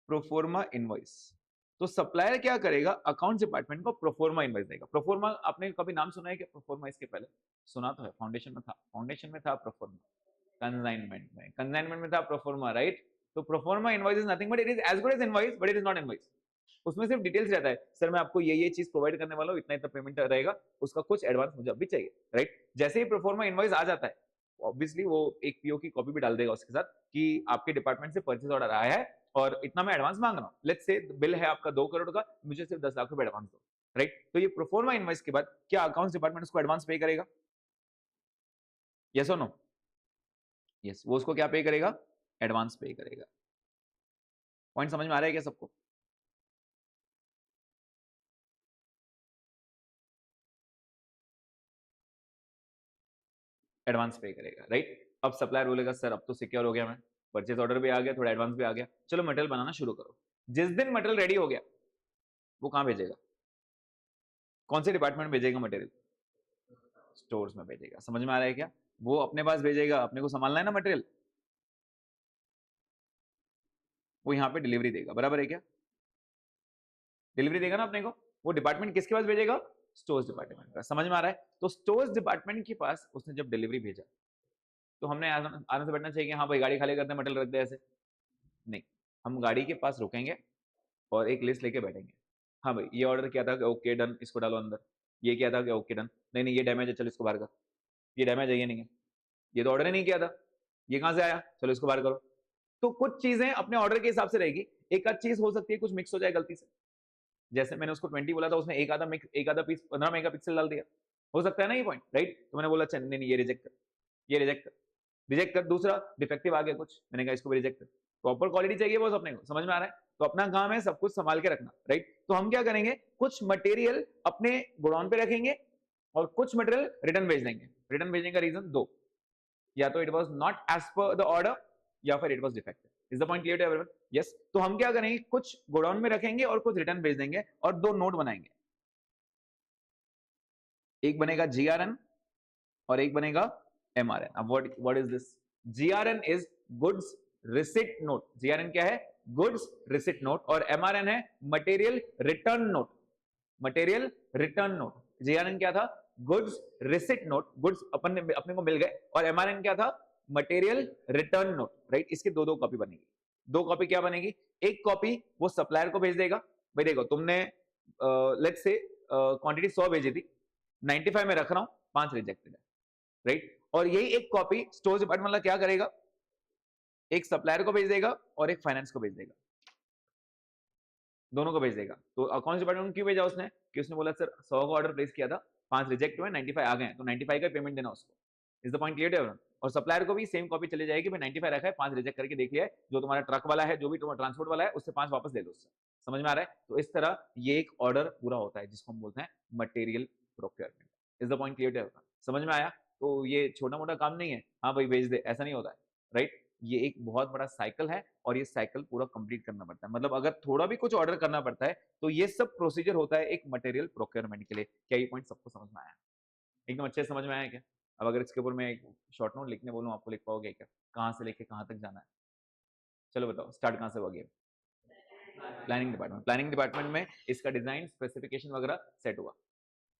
Proforma invoice. तो सप्लायर क्या करेगा, अकाउंट्स डिपार्टमेंट को प्रोफोर्मा इनवॉइस देगा। प्रोफोर्मा आपने कभी नाम सुना है क्या? प्रोफोर्मा इसके पहले सुना तो है, फाउंडेशन में था प्रोफोर्मा, कंसाइनमेंट में था प्रोफोर्मा, राइट? तो proforma invoice is nothing but it is as good as invoice, but it is not invoice. उसमें सिर्फ डिटेल्स रहता है, सर मैं आपको ये चीज प्रोवाइड करने वाला हूँ, इतना इतना पेमेंट रहेगा, उसका कुछ एडवांस मुझे अभी चाहिए, राइट? जैसे ही प्रोफोर्मा इनवॉइस आ जाता है, ऑब्वियसली वो एक पीओ की कॉपी भी डाल देगा उसके साथ कि आपके डिपार्टमेंट से परचेज ऑर्डर आया है और इतना मैं एडवांस मांग रहा हूँ, लेट्स से बिल है आपका 2 करोड़ का, मुझे सिर्फ 10 लाख रुपए एडवांस दो, राइट? तो ये प्रोफॉर्मा इनवॉइस के बाद क्या अकाउंट्स डिपार्टमेंट उसको एडवांस पे करेगा? यस और नो? यस, वो उसको क्या पे करेगा? एडवांस पे करेगा। पॉइंट समझ में आ रहा है क्या सबको? एडवांस पे करेगा, राइट? अब सप्लायर बोलेगा सर अब तो सिक्योर हो गया, मैं परचेज ऑर्डर भी आ गया, थोड़ा एडवांस भी आ गया, चलो मटेरियल बनाना शुरू करो। जिस दिन मटेरियल रेडी हो गया वो कहां भेजेगा? कौन से डिपार्टमेंट भेजेगा मटेरियल? स्टोर्स में भेजेगा। समझ में आ रहा है क्या? वो अपने पास भेजेगा, अपने को संभालना है ना मटेरियल, वो यहाँ पे डिलीवरी देगा, बराबर है क्या? डिलीवरी देगा ना अपने को। वो डिपार्टमेंट किसके पास भेजेगा? स्टोर्स डिपार्टमेंट का। समझ में आ रहा है? तो स्टोर्स डिपार्टमेंट के पास उसने जब डिलीवरी भेजा तो हमने आराम से बैठना चाहिए कि हाँ भाई गाड़ी खाली करते हैं मटेरियल रख दे, ऐसे नहीं। हम गाड़ी के पास रुकेंगे और एक लिस्ट लेके बैठेंगे। हाँ भाई ये ऑर्डर किया था, ओके डन, इसको डालो अंदर। ये किया था कि ओके डन, नहीं नहीं ये डैमेज है, चलो इसको बाहर कर। ये डैमेज है, ये नहीं है, ये तो ऑर्डर ही नहीं किया था, ये कहाँ से आया, चलो इसको बाहर करो। तो कुछ चीजें अपने ऑर्डर के हिसाब से रहेगी। एक आध चीज हो सकती है कुछ मिक्स हो जाए गलती से, जैसे मैंने उसको 20 बोला था, उसने एक आधा पीस 15 मेगापिक्सल डाल दिया, हो सकता है ना ये पॉइंट, राइट? तो मैंने बोला अच्छा नहीं नहीं ये रिजेक्ट कर, ये रिजेक्ट कर, रिजेक्ट कर। दूसरा डिफेक्टिव आ गया कुछ, मैंने कहा इसको भी रिजेक्ट कर। प्रॉपर क्वालिटी चाहिए बॉस अपने को, समझ में आ रहा है? तो अपना काम है सब कुछ संभाल के रखना, राइट? तो हम क्या करेंगे, कुछ मटेरियल अपने गोडाउन पे रखेंगे और कुछ मटेरियल रिटर्न भेज देंगे। रिटर्न भेजने का रीजन दो, या तो it was not as per the order या फिर it was defective. Is the point clear to everyone? Yes. तो हम क्या करेंगे, कुछ गोडाउन में रखेंगे और कुछ रिटर्न भेज देंगे और दो नोट बनाएंगे। एक बनेगा जीआरएन और एक बनेगा एमआरएन। अब what is this? GRN is goods receipt note. GRN क्या है? Goods receipt note. और एमआरएन है material return note. Material return note. GRN क्या था? गुड्स रिसिट नोट, गुड्स अपने को मिल गए। और एमआरएन क्या था? Material return note, right? इसके दो दो कॉपी बनेगी। दो कॉपी क्या बनेगी? एक कॉपी वो सप्लायर को भेज देगा, भाई देखो तुमने लेट्स से क्वांटिटी 100 भेजी थी, 95 में रख रहा हूं, 5 रिजेक्टेड है, राइट? और यही एक कॉपी स्टोर डिपार्टमेंट वाला क्या करेगा, एक सप्लायर को भेज देगा और एक फाइनेंस को भेज देगा, दोनों को भेज देगा। तो अकाउंट्स डिपार्टमेंट क्यों भेजा उसने? कि उसने बोला सर 100 का ऑर्डर प्लेस किया था, 5 रिजेक्ट हुए, 95 आ गए, तो 95 का पेमेंट देना उसको। Is the point clear everyone? और सप्लायर को भी सेम कॉपी चली जाएगी, भाई 95 रखा है, 5 रिजेक्ट करके देख लिया है, जो तुम्हारा ट्रक वाला है, जो भी तुम्हारा ट्रांसपोर्ट वाला है, उससे 5 वापस ले लो उससे। समझ में आ रहा है? तो इस तरह ये एक ऑर्डर पूरा होता है जिसको हम बोलते हैं material procurement. Is the point clear everyone? समझ में आया? तो ये छोटा मोटा काम नहीं है, हाँ भाई भेज दे, ऐसा नहीं होता है, राइट? ये एक बहुत बड़ा साइकिल है और ये साइकिल पूरा कंप्लीट करना पड़ता है। मतलब अगर थोड़ा भी कुछ ऑर्डर करना पड़ता है तो ये सब प्रोसीजर होता है एक मटेरियल प्रोक्योरमेंट के लिए। क्या ये पॉइंट सबको समझ में आया? एकदम अच्छे से समझ में आया क्या? अब अगर इसके ऊपर मैं एक शॉर्ट नोट लिखने बोलूं, आपको लिख पाओगे क्या? कहाँ से लेके कहाँ तक जाना है? चलो बताओ, स्टार्ट कहाँ से हुआ game? Planning department. Planning department में इसका डिजाइन स्पेसिफिकेशन वगैरह सेट हुआ,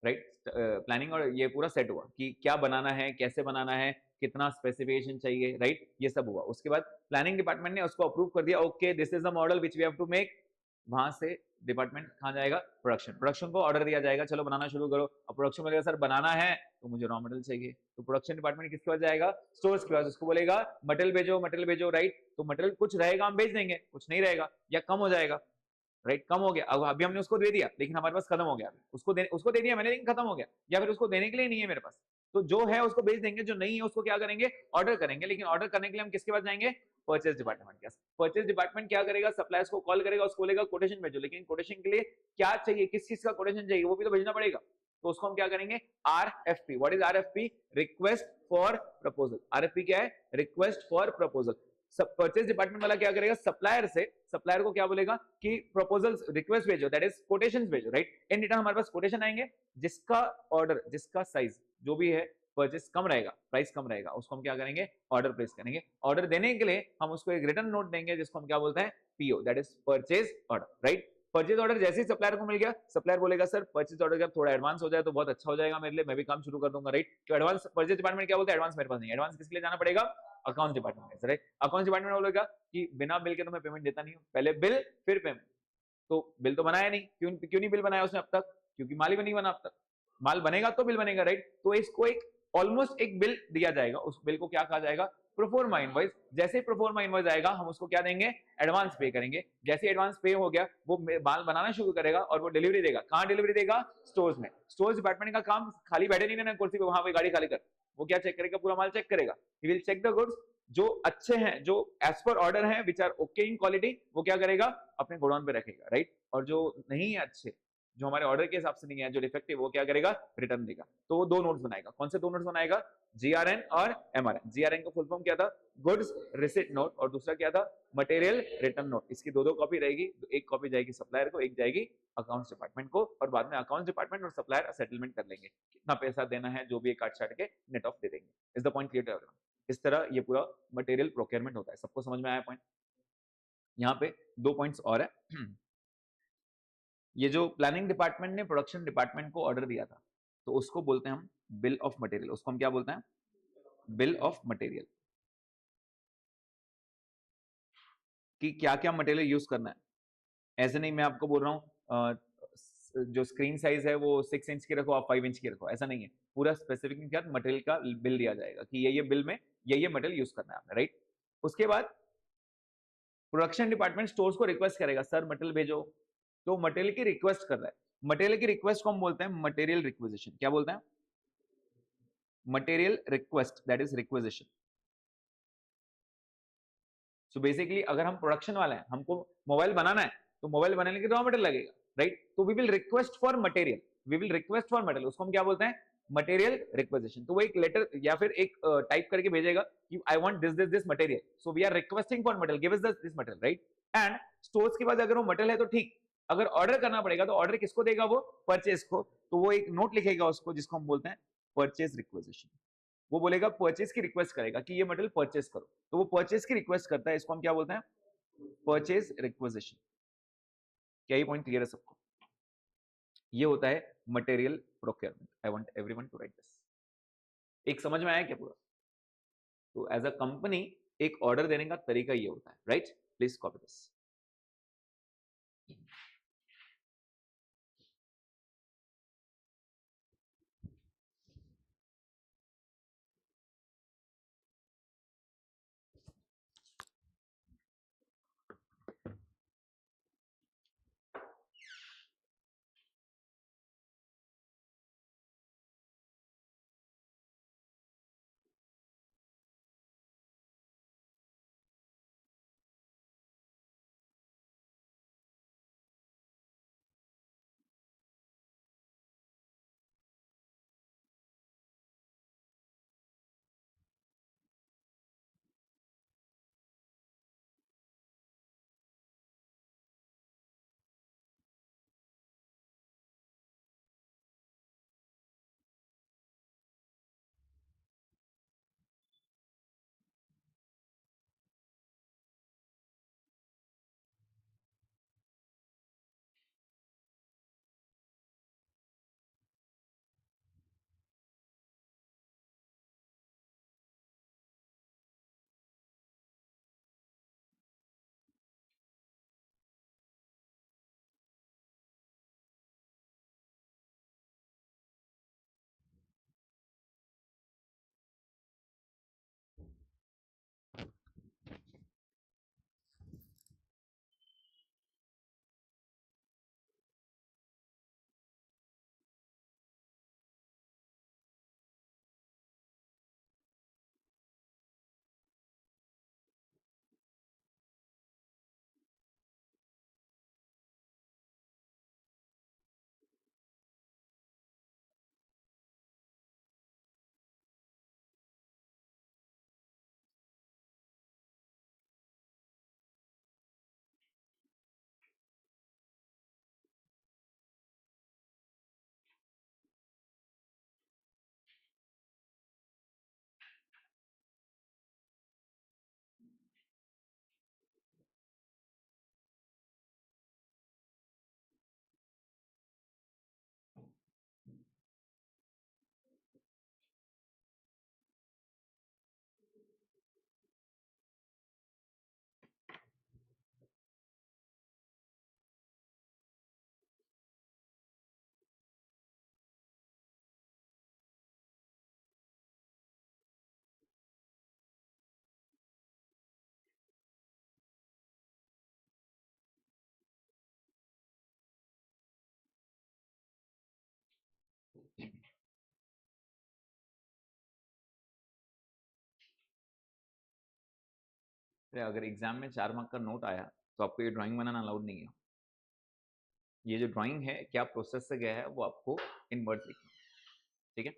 राइट? प्लानिंग और ये पूरा सेट हुआ कि क्या बनाना है, कैसे बनाना है, कितना स्पेसिफिकेशन चाहिए, राइट? ये सब हुआ। उसके बाद प्लानिंग डिपार्टमेंट ने उसको अप्रूव कर दिया, okay this is the model which we have to make. वहां से डिपार्टमेंट कहाँ जाएगा? प्रोडक्शन। प्रोडक्शन को ऑर्डर दिया जाएगा, चलो बनाना शुरू करो। अब प्रोडक्शन बोलेगा सर बनाना है तो मुझे रॉ मटेरियल चाहिए, तो प्रोडक्शन डिपार्टमेंट किसके पास जाएगा? स्टोर्स के पास। उसको बोलेगा मटेरियल भेजो, मटेरियल भेजो, राइट? तो मटेरियल कुछ रहेगा हम भेज देंगे, कुछ नहीं रहेगा या कम हो जाएगा, राइट? कम हो गया, अब अभी हमने उसको दे दिया लेकिन हमारे पास खत्म हो गया, उसको दे दिया मैंने लेकिन खत्म हो गया, या फिर उसको देने के लिए नहीं है मेरे पास, तो जो है उसको भेज देंगे, जो नहीं है उसको क्या करेंगे? ऑर्डर करेंगे। लेकिन ऑर्डर करने के लिए हम किसके पास जाएंगे? परचेज डिपार्टमेंट के पास। परचेज डिपार्टमेंट क्या करेगा? सप्लायर्स को कॉल करेगा, उसको बोलेगा कोटेशन भेजो, लेकिन कोटेशन के लिए क्या चाहिए, किस चीज का कोटेशन चाहिए वो भी तो भेजना पड़ेगा। तो उसको हम क्या करेंगे? RFP। What is RFP? Request for proposal. RFP क्या है? Request for proposal. Purchase department वाला क्या करेगा? सप्लायर से, सप्लायर को क्या बोलेगा कि प्रपोजल्स रिक्वेस्ट भेजो, दैट इज कोटेशंस भेजो, राइट? इन रिटर्न हमारे पास कोटेशन आएंगे, जिसका ऑर्डर, जिसका साइज जो भी है परचेस कम रहेगा, प्राइस कम रहेगा, उसको हम क्या करेंगे? ऑर्डर प्लेस करेंगे। ऑर्डर देने के लिए हम उसको एक रिटर्न नोट देंगे जिसको हम क्या बोलते हैं? PO, that is purchase order, right? Purchase order जैसे ही सप्लायर को मिल गया, सप्लायर बोलेगा सर परचेज ऑर्डर का थोड़ा एडवांस हो जाए तो बहुत अच्छा हो जाएगा मेरे लिए, मैं भी काम शुरू कर दूंगा, राइट? तो एडवांस परचेज डिपार्टमेंट क्या बोलता है? एडवांस मेरे पास नहीं है। एडवांस किसके लिए जाना पड़ेगा? अकाउंट डिपार्टमेंट में, राइट? अकाउंट डिपार्टमेंट बोलेगा कि बिना बिल के तो मैं पेमेंट देता नहीं हूं, पहले बिल फिर पेमेंट। तो बिल तो बनाया नहीं, क्यों नहीं बिल बनाया उसने अब तक? क्योंकि माल ही नहीं बना अब तक। माल बनेगा तो बिल बनेगा, राइट? तो इसको एक ऑलमोस्ट एक बिल दिया जाएगा, उस बिल को क्या कहा जाएगा? Proforma invoice. जैसे ही प्रोफोर्मा इनवॉइस आएगा हम उसको क्या देंगे, एडवांस पे करेंगे। जैसे एडवांस पे हो गया वो माल बनाना शुरू करेगा और वो डिलीवरी देगा। कहाँ डिलीवरी देगा, स्टोर्स में। स्टोर्स डिपार्टमेंट का काम खाली बैठे नहीं रहना कुर्सी पे, वहां पे गाड़ी खाली कर, वो क्या चेक करेगा, पूरा माल चेक करेगा। He will check the goods, जो अच्छे हैं, जो एज पर ऑर्डर हैं, which are okay in quality, वो क्या करेगा, अपने गोडाउन पे रखेगा, राइट। और जो नहीं है अच्छे, जो हमारे ऑर्डर के हिसाब से नहीं है, जो डिफेक्टिव, वो क्या करेगा, रिटर्न देगा। तो वो दो नोट्स बनाएगा। कौन से दो नोट्स बनाएगा, जीआरएन और एमआरएन। जीआरएन का फुल फॉर्म क्या था, गुड्स रिसिट नोट, और दूसरा क्या था, मटेरियल रिटर्न नोट। इसकी दो दो कॉपी रहेगी, एक कॉपी जाएगी सप्लायर को, एक जाएगी अकाउंट्स डिपार्टमेंट को, और बाद में अकाउंट्स डिपार्टमेंट और सप्लायर सेटलमेंट कर लेंगे, कितना पैसा देना है, जो भी एक काट छाट के नेट ऑफ दे देंगे। Is the point clear to everyone? इस तरह ये पूरा मटेरियल प्रोक्योरमेंट होता है। सबको समझ में आया पॉइंट? यहाँ पे दो पॉइंट्स और है। ये जो प्लानिंग डिपार्टमेंट ने प्रोडक्शन डिपार्टमेंट को ऑर्डर दिया था, तो उसको बोलते हैं हम बिल ऑफ मटेरियल। उसको हम क्या बोलते हैं, बिल ऑफ मटेरियल, कि क्या क्या मटेरियल यूज करना है। ऐसे नहीं मैं आपको बोल रहा हूँ जो स्क्रीन साइज है वो 6 इंच की रखो, आप 5 इंच की रखो, ऐसा नहीं है। पूरा स्पेसिफिक के साथ मटेरियल का बिल दिया जाएगा कि ये बिल में ये मटेरियल यूज करना है आपने, राइट। उसके बाद प्रोडक्शन डिपार्टमेंट स्टोर्स को रिक्वेस्ट करेगा, सर मटेरियल भेजो। तो मटेरियल की रिक्वेस्ट कर रहा है, मटेरियल की रिक्वेस्ट को हम बोलते हैं मटेरियल रिक्वेजिशन। क्या बोलते हैं, material request, that is requisition. So basically अगर हम प्रोडक्शन वाले हैं, हमको मोबाइल बनाना है, तो मोबाइल बनाने के लिए रॉ मटेरियल लगेगा, राइट। तो we will request for material, we will request for material, उसको हम क्या बोलते हैं, मटेरियल रिक्वेजिशन। तो वो एक लेटर या फिर एक टाइप करके भेजेगा कि I want this material, so we are requesting for material, give us this material, right. And stores के बाद अगर वो मटेरियल है तो ठीक, अगर ऑर्डर करना पड़ेगा तो ऑर्डर किसको देगा, वो परचेज को। तो वो एक नोट लिखेगा उसको, जिसको हम बोलते हैं परचेज रिक्वेजिशन। वो बोलेगा परचेज की रिक्वेस्ट करेगा कि ये मटेरियल परचेज करो, तो वो परचेज की रिक्वेस्ट करता है, इसको हम क्या बोलते हैं, परचेज रिक्वेजिशन। क्या ये पॉइंट क्लियर है सबको? ये होता है material procurement. I want everyone to write this. एक समझ में आया क्या पूरा? तो एज अ कंपनी एक ऑर्डर देने का तरीका ये होता है, राइट। Please copy this. अगर एग्जाम में 4 मार्क का नोट आया तो आपको ये ड्राइंग बनाना अलाउड नहीं है। ये जो ड्राइंग है क्या प्रोसेस से गया है वो आपको इन वर्ड्स लिखना, ठीक है।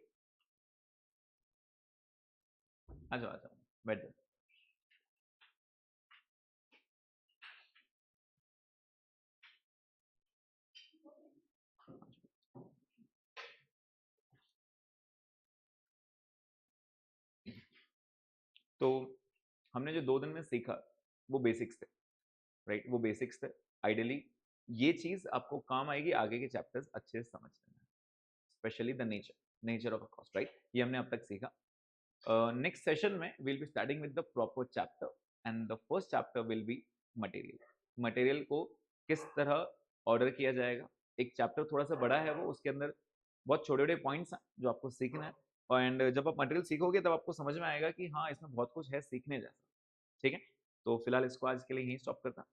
आ जाओ बैठ जाओ। तो हमने जो 2 दिन में सीखा वो बेसिक्स थे, राइट, वो बेसिक्स थे। आइडियली ये चीज आपको काम आएगी आगे के चैप्टर्स अच्छे से समझने में, specially the nature of a cost, right. ये हमने अब तक सीखा। नेक्स्ट सेशन में will be starting with the proper chapter and the first chapter will be material. Material को किस तरह ऑर्डर किया जाएगा, एक चैप्टर थोड़ा सा बड़ा है वो, उसके अंदर बहुत छोटे छोटे पॉइंट्स हैं जो आपको सीखना है। एंड जब आप मटेरियल सीखोगे तब आपको समझ में आएगा कि हाँ इसमें बहुत कुछ है सीखने जैसा, ठीक है। तो फिलहाल इसको आज के लिए यहीं स्टॉप करता हूं।